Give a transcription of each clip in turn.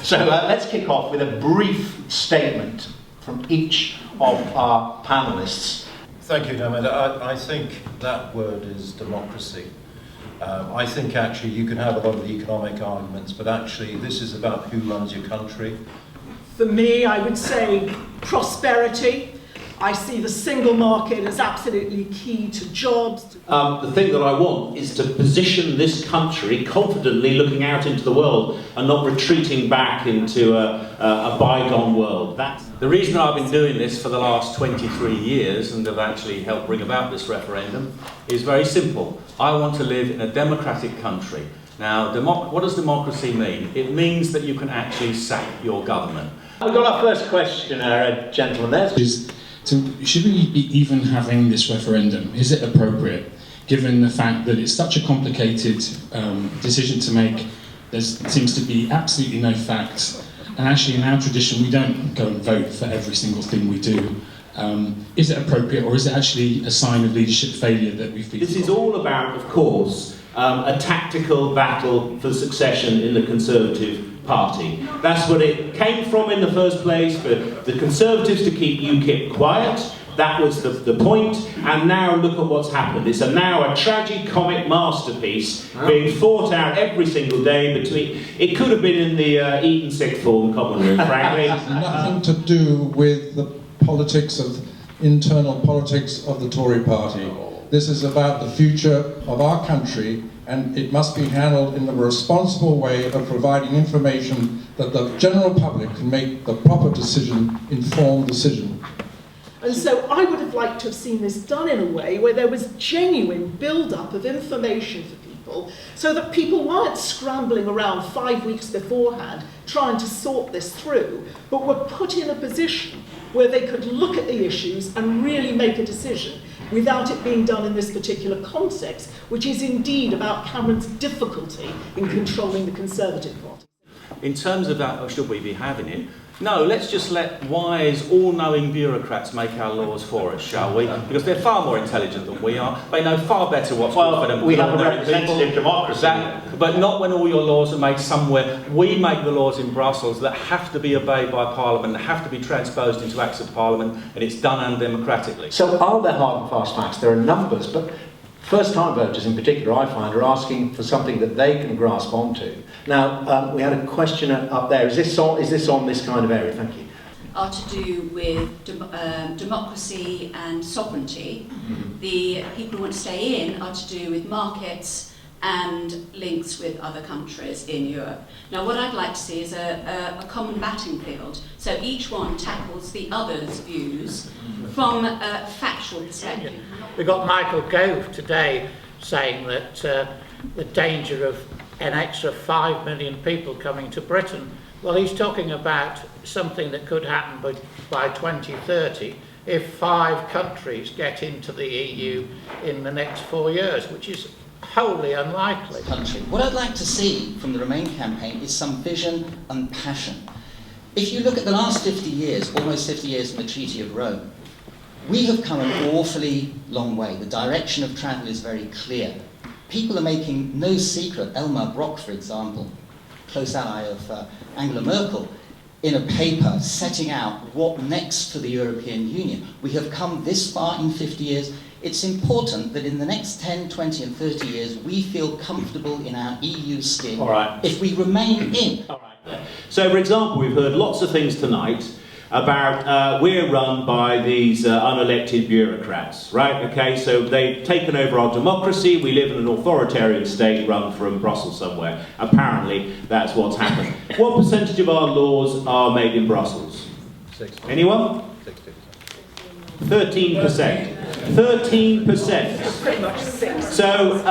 So let's kick off with a brief statement from each of our panellists. Thank you, David. I think that word is democracy. I think actually you can have a lot of the economic arguments, but actually this is about who runs your country. For me, I would say prosperity. I see the single market as absolutely key to jobs. The thing that I want is to position this country confidently looking out into the world and not retreating back into a bygone world. That's the reason I've been doing this for the last 23 years and have actually helped bring about this referendum is very simple. I want to live in a democratic country. Now, what does democracy mean? It means that you can actually sack your government. We've got our first questioner, gentleman there. So should we be even having this referendum? Is it appropriate, given the fact that it's such a complicated decision to make? There seems to be absolutely no facts, and actually in our tradition we don't go and vote for every single thing we do. Is it appropriate, or is it actually a sign of leadership failure that we've been? This is all about, of course, a tactical battle for succession in the Conservative Party. That's what it came from in the first place, for the Conservatives to keep UKIP quiet. That was the point, and now look at what's happened. It's now a tragic-comic masterpiece being fought out every single day between... It could have been in the Eton Sixth Form common room, frankly. Nothing to do with the politics of internal politics of the Tory party. This is about the future of our country, and it must be handled in a responsible way of providing information that the general public can make the proper decision, informed decision. And so I would have liked to have seen this done in a way where there was genuine build-up of information for people, so that people weren't scrambling around 5 weeks beforehand trying to sort this through, but were put in a position where they could look at the issues and really make a decision without it being done in this particular context, which is indeed about Cameron's difficulty in controlling the Conservative Party. In terms of that, or should we be having it? No, let's just let wise, all-knowing bureaucrats make our laws for us, shall we? Because they're far more intelligent than we are. They know far better what's good for them. We have a representative democracy. But not when all your laws are made somewhere. We make the laws in Brussels that have to be obeyed by Parliament, that have to be transposed into acts of Parliament, and it's done undemocratically. So are there hard and fast facts? There are numbers, but first-time voters in particular, I find, are asking for something that they can grasp onto. Now, we had a question up there. Is this on this kind of area? Thank you. Are to do with democracy and sovereignty. Mm-hmm. The people who want to stay in are to do with markets and links with other countries in Europe. Now, what I'd like to see is a common batting field, so each one tackles the other's views from a factual perspective. We got Michael Gove today saying that the danger of an extra 5 million people coming to Britain. Well, he's talking about something that could happen by 2030 if 5 countries get into the EU in the next 4 years, which is wholly unlikely. What I'd like to see from the Remain campaign is some vision and passion. If you look at the last 50 years, almost 50 years from the Treaty of Rome, we have come an awfully long way. The direction of travel is very clear. People are making no secret. Elmar Brok, for example, close ally of Angela Merkel, in a paper setting out what next for the European Union. We have come this far in 50 years. It's important that in the next 10, 20 and 30 years we feel comfortable in our EU skin. All right. If we remain in. All right. So, for example, we've heard lots of things tonight about we're run by these unelected bureaucrats, right? Okay, so they've taken over our democracy. We live in an authoritarian state run from Brussels somewhere. Apparently, that's what's happened. What percentage of our laws are made in Brussels? 60. Anyone? 13%. 13%. Pretty much 6. So,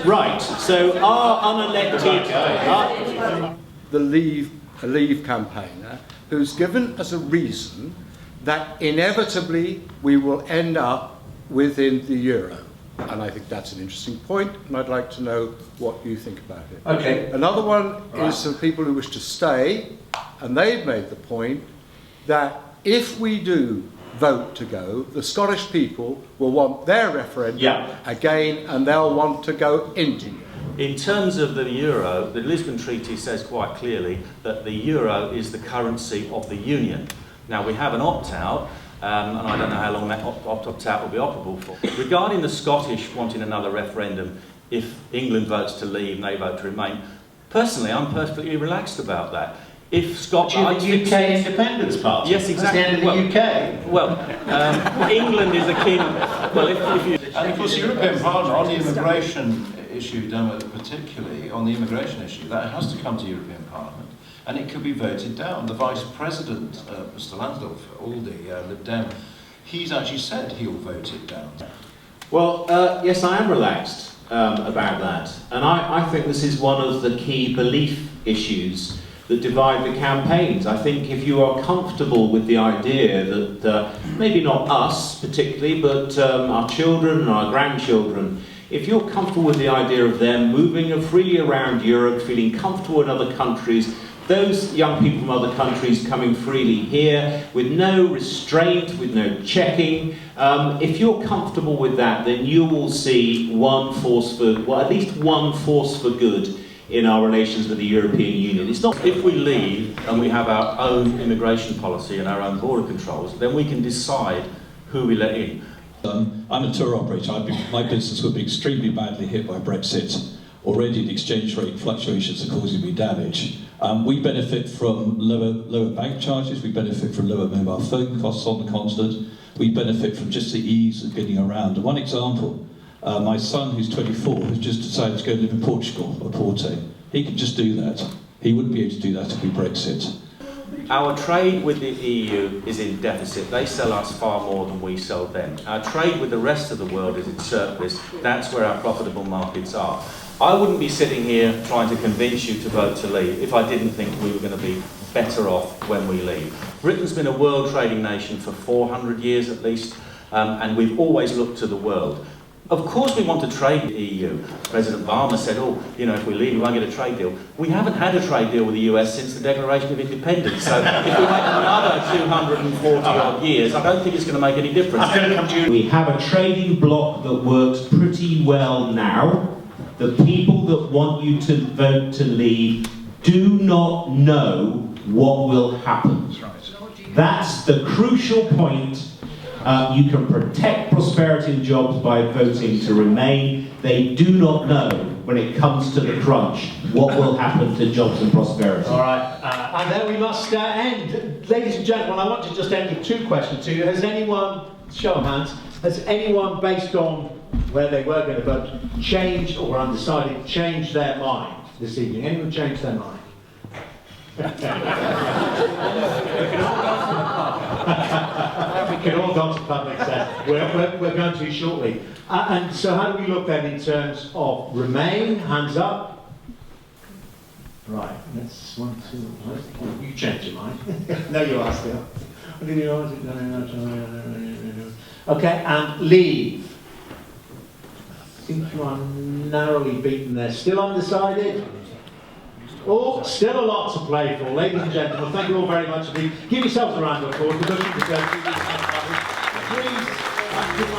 right. So, our unelected... The Leave campaigner who's given us a reason that inevitably we will end up within the euro. And I think that's an interesting point, and I'd like to know what you think about it. Okay. Another one is some people who wish to stay, and they've made the point that if we do vote to go, the Scottish people will want their referendum again, and they'll want to go into Europe. In terms of the euro, the Lisbon Treaty says quite clearly that the euro is the currency of the Union. Now, we have an opt-out, and I don't know how long that opt-out will be operable for. Regarding the Scottish wanting another referendum, if England votes to leave and they vote to remain, personally, I'm perfectly relaxed about that. If Scotland... But you the UK Independence Party. Yes, exactly. That's the end of the UK. Well, England is akin... Well, if you... And of course, the European Parliament, on the immigration issue, particularly on the immigration issue, that has to come to European Parliament, and it could be voted down. The Vice President, Mr Lansdowne, Aldi, Lib Dem, he's actually said he'll vote it down. Well, yes, I am relaxed about that. And I think this is one of the key belief issues that divide the campaigns. I think if you are comfortable with the idea that, maybe not us particularly, but our children and our grandchildren, if you're comfortable with the idea of them moving freely around Europe, feeling comfortable in other countries, those young people from other countries coming freely here with no restraint, with no checking, if you're comfortable with that, then you will see one force for, well, at least one force for good in our relations with the European Union. It's not if we leave and we have our own immigration policy and our own border controls, then we can decide who we let in. I'm a tour operator. My business would be extremely badly hit by Brexit. Already the exchange rate fluctuations are causing me damage. We benefit from lower bank charges, we benefit from lower mobile phone costs on the continent, we benefit from just the ease of getting around. And one example, my son, who's 24, has just decided to go live in Portugal, or Porto. He can just do that. He wouldn't be able to do that if we Brexit. Our trade with the EU is in deficit. They sell us far more than we sell them. Our trade with the rest of the world is in surplus. That's where our profitable markets are. I wouldn't be sitting here trying to convince you to vote to leave if I didn't think we were going to be better off when we leave. Britain's been a world trading nation for 400 years at least, and we've always looked to the world. Of course we want to trade with the EU. President Obama said, if we leave, we won't get a trade deal. We haven't had a trade deal with the US since the Declaration of Independence. So if we wait another 240 odd years, I don't think it's going to make any difference. We have a trading bloc that works pretty well now. The people that want you to vote to leave do not know what will happen. That's the crucial point. You can protect prosperity and jobs by voting to remain. They do not know, when it comes to the crunch, what will happen to jobs and prosperity. All right, and then we must end. Ladies and gentlemen, I want to just end with two questions to you. Has anyone, show of hands, has anyone, based on where they were going to vote, changed or undecided, changed their mind this evening? Anyone changed their mind? We can all go to public set. We're going to shortly. And so how do we look then in terms of remain, hands up? Right, that's 1, 2, you changed your mind. No, you are still. Okay, and leave. I think you are narrowly beaten there. Still undecided? Oh, still a lot to play for. Ladies and gentlemen, thank you all very much indeed. Give yourselves a round of applause. We're looking to go through these. Please.